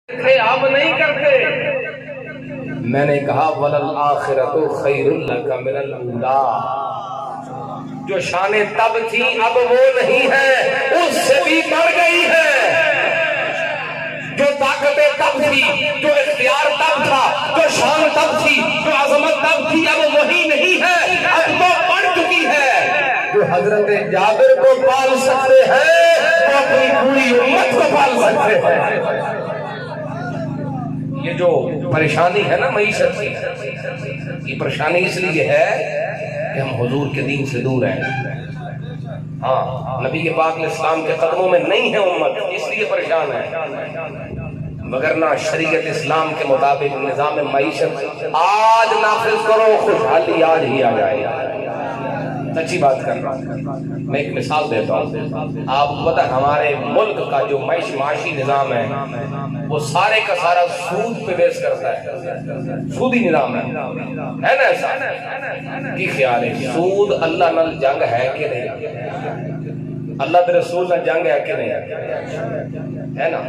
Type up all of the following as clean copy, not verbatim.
آپ نہیں کرتے. میں نے کہا وَلَلْآخِرَةُ خَيْرٌ لَكَ مِنَ الْأُولَىٰ. جو شانیں تب تھی اب وہ نہیں ہے، اس سے بھی بڑھ گئی ہے. جو طاقتیں تب تھی، جو اختیار تب تھا، جو شان تب تھی، جو عظمت تب تھی، اب وہی نہیں ہے، اب تو بڑھ چکی ہے. جو حضرت جابر کو پال سکتے ہیں وہ اپنی پوری امت کو پال سکتے ہیں. یہ جو پریشانی ہے نا معیشت کی، یہ پریشانی اس لیے ہے کہ ہم حضور کے دین سے دور ہیں. ہاں، نبی پاک علیہ السلام کے قدموں میں نہیں ہے امت، اس لیے پریشان ہے. مگر نہ شریعت اسلام کے مطابق نظام معیشت آج نافذ کرو، خوشحالی آج ہی آ جائے. سچی بات کر رہا ہوں. میں ایک مثال دیتا ہوں. آپ کو پتہ ہے ہمارے ملک کا جو معاشی نظام ہے وہ سارے کا سارا سود پہ بیس کرتا ہے. سودی نظام ہے نا ایسا؟ کی خیال ہے سود اللہ نال جنگ ہے کہ نہیں؟ اللہ کے رسول نال جنگ ہے کہ نہیں؟ ہے نا؟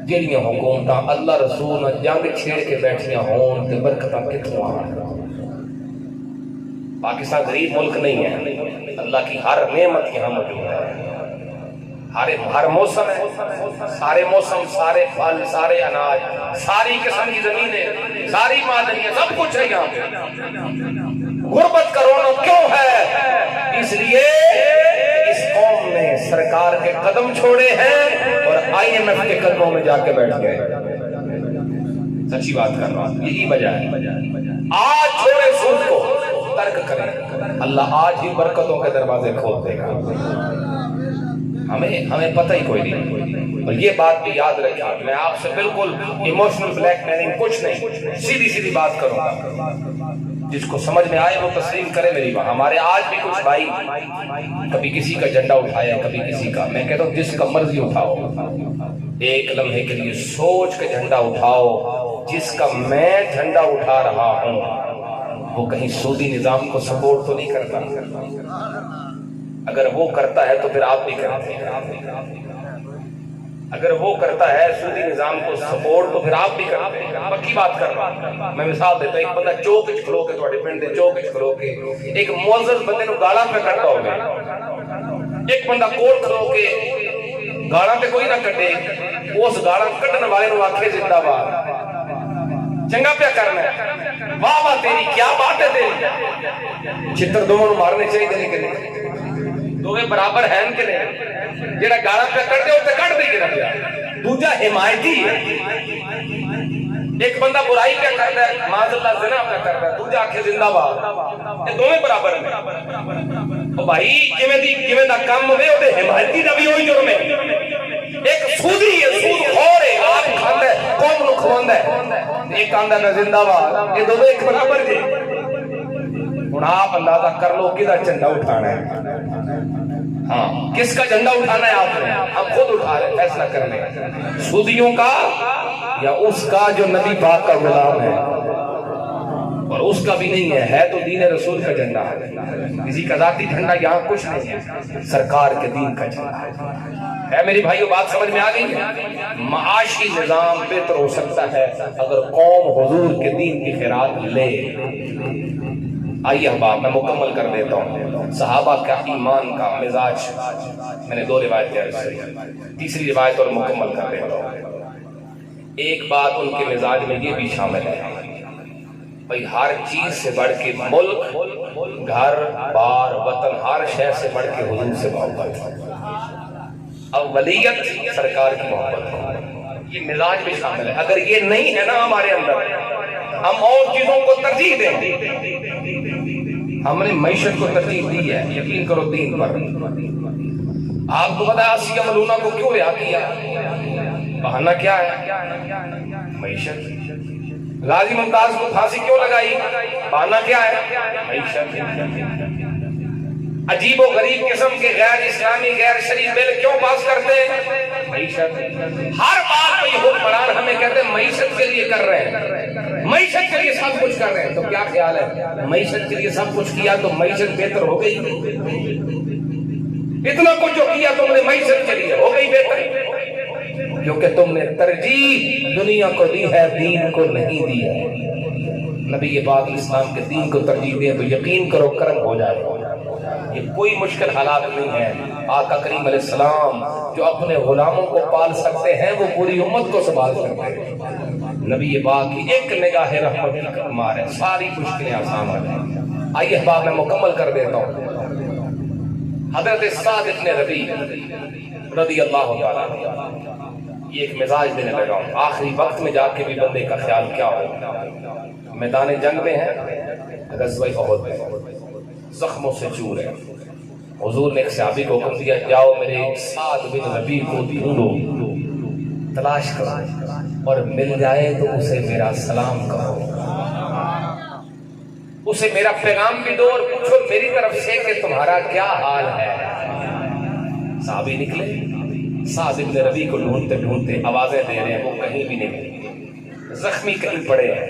جہاں حکومتاں اللہ رسول نال جنگ چھیڑ کے بیٹھیاں ہون تے برکتاں کتھوں آن؟ پاکستان غریب ملک نہیں ہے، اللہ کی ہر نعمت یہاں موجود ہے. ہر موسم ہے، سارے موسم، سارے پھل، سارے اناج، ساری قسم کی زمینیں، ساری معدنیاں، سب کچھ ہے یہاں پہ. غربت کا رونا کیوں ہے؟ اس لیے اس قوم نے سرکار کے قدم چھوڑے ہیں اور IMF کے قدموں میں جا کے بیٹھ گئے. سچی بات کر رہا ہوں، یہی وجہ ہے. آج چھوڑے سود کو، ترک کریں، اللہ آج ہی برکتوں کے دروازے کھول دے گا. ہمیں پتہ ہی کوئی نہیں. اور یہ بات بھی یاد رکھیں، میں آپ سے بالکل ایموشنل بلیک میلنگ کچھ نہیں، سیدھی بات کروں گا. جس کو سمجھ میں آئے وہ تسلیم کرے میری بات. ہمارے آج بھی کچھ بھائی کبھی کسی کا جھنڈا اٹھایا، کبھی کسی کا. میں کہتا ہوں جس کا مرضی اٹھاؤ، ایک لمحے کے لیے سوچ کے جھنڈا اٹھاؤ. جس کا میں جھنڈا اٹھا رہا ہوں وہ کہیں سودی نظام کو سپورٹ تو نہیں کرتا. اگر وہ کرتا ہے تو پھر آپ بھی کرتے ہیں. اگر وہ کرتا ہے سودی نظام کو سپورٹ تو پھر آپ بھی کرتے ہیں. پکی بات کر رہا ہوں. میں مثال دیتا ہوں. ایک بندہ چوک کھلو کے تھوڑے پنڈ دے چوک کھلو کے ایک معزز بندے نو گالاں پہ کٹتا ہوگا. ایک بندہ کوٹ کھلو کے گالاں پہ کوئی نہ کٹے، اس گالاں کٹن والے نو آکھے زندہ باد، چنگا پیا کرنا ہے، واہ واہ تیری کیا بات ہے تیری. چھتر دونوں مارنے چاہیے کہ نہیں؟ دوویں برابر ہیں کہ نہیں؟ جڑا گالاں پہ کٹ دے اسے کٹ دے کے رکھ دیا. دوجا حمایتی ہے. ایک بندہ برائی پہ کرتا ہے، معاذ اللہ زنا پہ کرتا ہے، دوجا آکھے زندہ باد. یہ دوویں برابر ہیں. او بھائی جویں دا کم ہوے او دے حمایتی دا بھی وہی جرم ہے. ایک سودی ہے، سود خور ہے، آپ کھاندا ہے، قوم نو کھواندا ہے. ایک آندا نہ زندہ باد. یہ دوویں ایک برابر جے. ہن آپ اندازہ کر لو کدا جھنڈا اٹھانا ہے. ہاں، کس کا جھنڈا اٹھانا ہے آپ نے؟ ہم خود اٹھا رہے ہیں، فیصلہ کر لیں. سودیوں کا یا اس کا جو نبی پاک کا غلام ہے؟ اور اس کا بھی نہیں ہے تو دین رسول کا جھنڈا ہے. کسی کا ذاتی جھنڈا یہاں کچھ نہیں ہے، سرکار کے دین کا جھنڈا ہے. میری بھائیو بات سمجھ میں آ گئی ہے؟ معاشی نظام بہتر ہو سکتا ہے اگر قوم حضور کے دین کی خیرات لے. آئیے احباب میں مکمل کر دیتا ہوں. صحابہ کا ایمان کا مزاج میں نے 2 روایتیں عرض کی، تیسری روایت اور مکمل کر دیتا ہوں. ایک بات ان کے مزاج میں یہ بھی شامل ہے بھئی ہر چیز سے بڑھ کے ملک، گھر بار، وطن، ہر شے سے بڑھ کے حضور سے محبت. اولیت سرکار کی محبت ہے. یہ مزاج بھی شامل ہے. اگر یہ نہیں ہے نا ہمارے اندر، ہم اور چیزوں کو ترجیح دیں. ہم نے معیشت کو ترجیح دی ہے، یقین کرو دین پر. آپ کو پتا ہے آسیہ ملونہ کو کیوں رہا کیا؟ بہانہ کیا ہے؟ معیشت. غازی ممتاز کو پھانسی کیوں لگائی؟ بہانہ کیا ہے؟ معیشت. عجیب و غریب قسم کے غیر اسلامی غیر شرعی بل کیوں پاس کرتے ہیں؟ معیشت. ہر بات پہ یہ حکمران ہمیں کہتے ہیں معیشت کے لیے کر رہے ہیں، معیشت کے لیے سب کچھ کر رہے ہیں. تو کیا خیال ہے؟ معیشت کے لیے سب کچھ کیا تو معیشت بہتر ہو گئی؟ اتنا کچھ جو کیا تم نے معیشت کے لیے ہو گئی بہتر؟ کیونکہ تم نے ترجیح دنیا کو دی ہے، دین کو نہیں دی ہے۔ نبی پاک اسلام کے دین کو ترجیح دیں تو یقین کرو کرم ہو جائے گا۔ یہ کوئی مشکل حالات نہیں ہے۔ آقا کریم علیہ السلام جو اپنے غلاموں کو پال سکتے ہیں وہ پوری امت کو سنبھال سکتے ہیں۔ نبی پاک کی ایک نگاہ رحمت کی مار ہے، ساری مشکلیں آسان ہو جائیں۔ آئیے احباب میں مکمل کر دیتا ہوں۔ حضرت سعد بن ربیع رضی اللہ تعالیٰ عنہ، یہ ایک مزاج دینے لگا ہوں، آخری وقت میں جا کے بھی بندے کا خیال کیا ہو۔ میدان جنگ میں ہے، غزوہ احد میں، زخموں سے چور ہے۔ حضور نے ایک صحابی کو حکم دیا، جاؤ میرے سعد بن ربیع کو ڈھونڈو، تلاش کرو، اور مل جائے تو اسے میرا سلام کرو، اسے میرا پیغام بھی دو، اور پوچھو میری طرف سے کہ تمہارا کیا حال ہے۔ صحابی نکلے، سعد بن ربیع کو ڈھونڈتے ڈھونڈتے آوازیں دے رہے ہیں، وہ کہیں بھی نہیں ملے، زخمی کہیں پڑے ہیں۔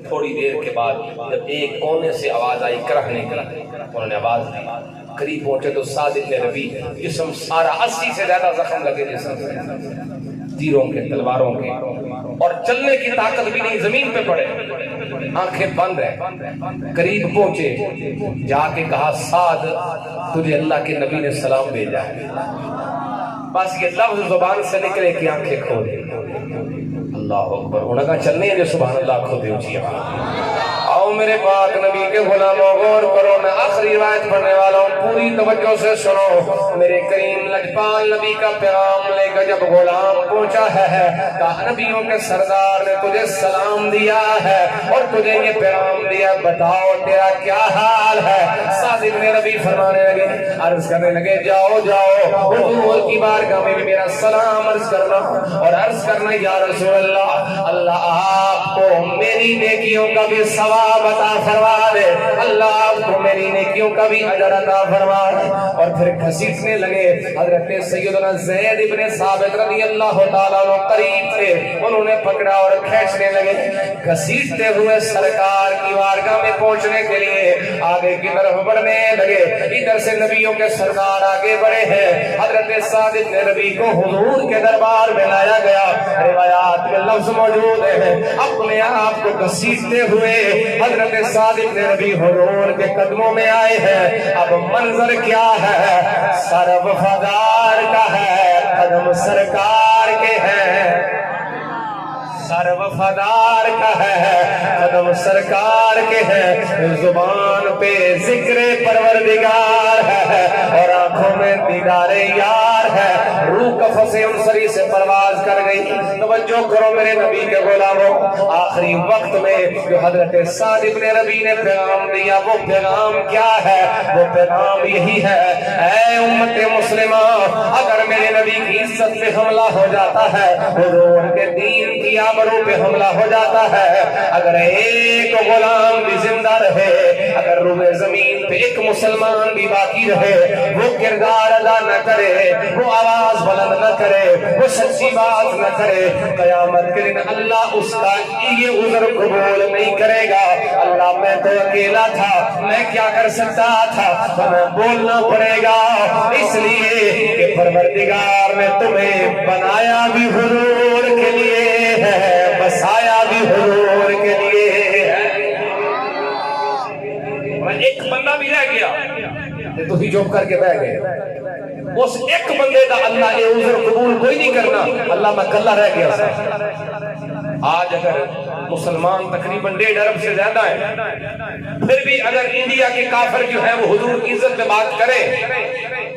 تھوڑی دیر کے بعد جب ایک کونے سے آواز آئی کرہنے کی، انہوں نے آواز دی، قریب پہنچے تو سعد بن ربیع جسم سارا 80 سے زیادہ زخم لگے جسم سے، تیروں کے، تلواروں کے، اور چلنے کی طاقت بھی نہیں، زمین پہ پڑے، آنکھیں بند ہیں۔ قریب پہنچے، جا کے کہا سعد تجھے اللہ کے نبی نے سلام بھیجا ہے۔ بس یہ لفظ زبان سے نکلے کہ آنکھیں کھولے۔ اللہ اکبر، انہوں نے چلنے ہیں جو سبحان اللہ کھولے اونچی آواز۔ آؤ میرے پاک نبی کے غلاموں غور کرو، میں آخری روایت پڑھنے والا ہوں، پوری توجہ سے سنو۔ میرے کریم لجپال نبی کا پیغام لے کر جب غلام پہنچا ہے، کہا نبیوں کے سردار نے تجھے سلام دیا ہے اور تجھے یہ پیغام دیا، بتاؤ تیرا کیا حال ہے۔ سعد بن ربیع فرمانے لگے، عرض کرنے لگے، جاؤ جاؤ حضور کی بارگاہ میں بھی میرا سلام عرض کرنا، اور عرض کرنا یا رسول اللہ، اللہ آپ کو میری نیکیوں کا بھی ثواب عطا فرما دے، اللہ آپ کو میری نیکیوں کا بھی اجر عطا فرما دے۔ اور پھر گھسیٹنے لگے۔ حضرت سیدنا زید بن ثابت رضی اللہ تعالیٰ عنہ قریب تھے، انہوں نے پکڑا اور کھینچنے لگے، گھسیٹتے ہوئے سرکار کی بارگاہ میں پہنچنے کے لیے آگے کی طرف بڑھنے لگے۔ ادھر سے نبیوں کے سردار آگے بڑھے ہیں، حضرت سعد بن ربیع کو حضور کے دربار میں لایا گیا۔ روایات میں لفظ موجود ہیں، اپنے آپ کو گھسیٹتے ہوئے حضرت سعد بن ربیع حضور کے قدموں میں آئے ہیں۔ اب منظر کیا ہے؟ سر وفادار کا ہے، قدم سرکار کے ہیں، سر وفادار کا ہے، قدم سرکار کے ہیں، زبان پہ ذکر پروردگار ہے اور آنکھوں میں دیدار یار ہے۔ روح کف سے انصری سے پرواز کر گئی۔ توجہ کرو میرے نبی کے غلاموں، آخری وقت میں جو حضرت سعد بن ربیع نے پیغام دیا، وہ پیغام کیا ہے؟ وہ پیغام یہی ہے، اے امت مسلمہ، اگر میرے نبی کی عزت پہ حملہ ہو جاتا ہے، حضور کے دین کی آبرو پہ حملہ ہو جاتا ہے، اگر ایک غلام بھی زندہ رہے، اگر روئے زمین پہ ایک مسلمان بھی باقی رہے، وہ کردار ادا نہ کرے، وہ آواز بلند نہ کرے، وہ سچی بات نہ کرے، قیامت کے دن اللہ اس کا یہ عذر قبول نہیں کرے گا۔ اللہ میں تو اکیلا تھا، میں کیا کر سکتا تھا، تمہیں بولنا پڑے گا، اس لیے کہ پروردگار نے تمہیں بنایا بھی حضور کے لیے ہے، بسایا بھی حضور کے لیے ہے۔ ایک بندہ بھی رہ گیا، تو ہی جوب کر کے بیٹھ گئے، اس ایک بندے دا اللہ یہ عذر قبول کوئی نہیں کرنا، اللہ میں کلہ رہ گیا سا۔ آج اگر مسلمان تقریباً 1.5 ارب سے زیادہ ہے، پھر بھی اگر انڈیا کے کافر جو ہے وہ حضور کی عزت پہ بات کرے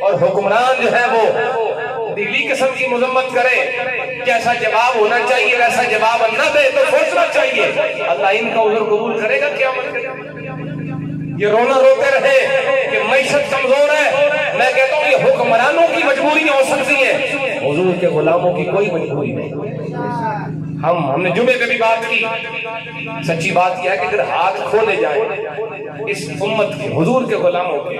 اور حکمران جو ہے وہ دلی قسم کی مذمت کرے، جیسا جواب ہونا چاہیے ویسا جواب نہ دے تو سوچنا چاہیے اللہ ان کا عذر قبول کرے گا قیامت کے دن۔ یہ رونا روتے رہے کہ معیشت کمزور ہے، میں کہتا ہوں یہ حکمرانوں کی مجبوریاں ہو سکتی ہیں، حضور کے غلاموں کی کوئی مجبوری نہیں۔ ہم نے جمعے پہ بھی بات کی، سچی بات یہ ہے کہ اگر ہاتھ کھولے جائیں اس امت کے حضور کے غلاموں کے،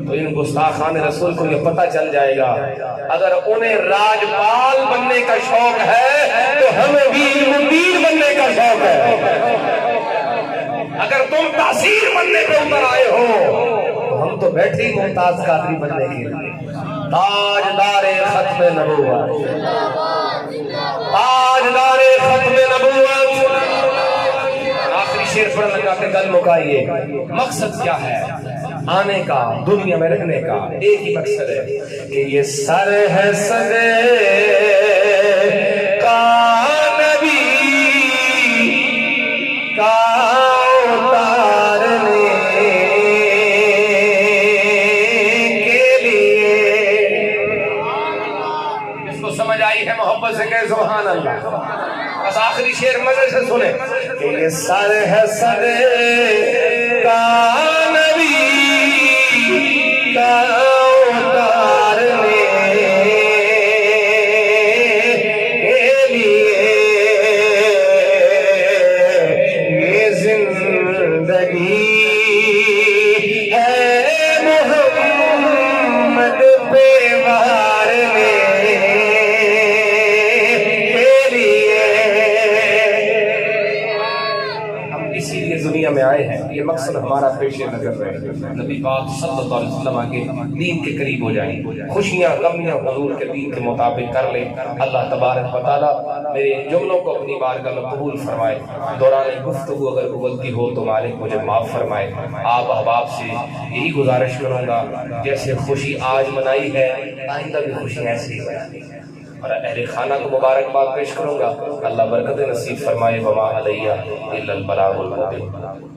تو ان گستاخان رسول کو یہ پتہ چل جائے گا، اگر انہیں راجپال بننے کا شوق ہے تو ہمیں ویر مندیر بننے کا شوق ہے۔ اگر تم تاثیر بننے پہ اتر آئے ہو تو ہم تو بیٹھے ہی ممتاز قادری بننے کے لیے، تاجدار ختم نبوت۔ تاجدار ختم نبوت. آخری شعر پڑھنے لگا کہ گل مکائیے. مقصد کیا ہے آنے کا، دنیا میں رہنے کا؟ ایک ہی مقصد ہے کہ یہ سر ہے سدے کا نبی کا اتارنے کے لیے. اس کو سمجھ آئی ہے محبت سے کہ سبحان اللہ. بس آخری شعر مزے سے سنیں کہ یہ سر ہے سدے کا نبی کا اتارنے کے لیے یہ زندگی ہے محمد پہ وارنے کے لیے. ہم اسی لیے دنیا میں آئے ہیں. یہ مقصد ہمارا پیش نظر رہے. نبی پاک صلی اللہ علیہ وسلم کے دین کے قریب ہو جائیں، خوشیاں غمیاں حضور کے دین کے مطابق کر لیں. اللہ تبارک و تعالیٰ میرے جملوں کو اپنی بارگاہ میں قبول فرمائے. دوران گفتگو اگر کوئی غلطی ہو تو مالک مجھے معاف فرمائے. آپ احباب سے یہی گزارش کروں گا جیسے خوشی آج منائی ہے آئندہ بھی خوشی ایسی ہے. اور اہل خانہ کو مبارکباد پیش کروں گا. اللہ برکت نصیب فرمائے. وما علیہ الا البلاغ المبین.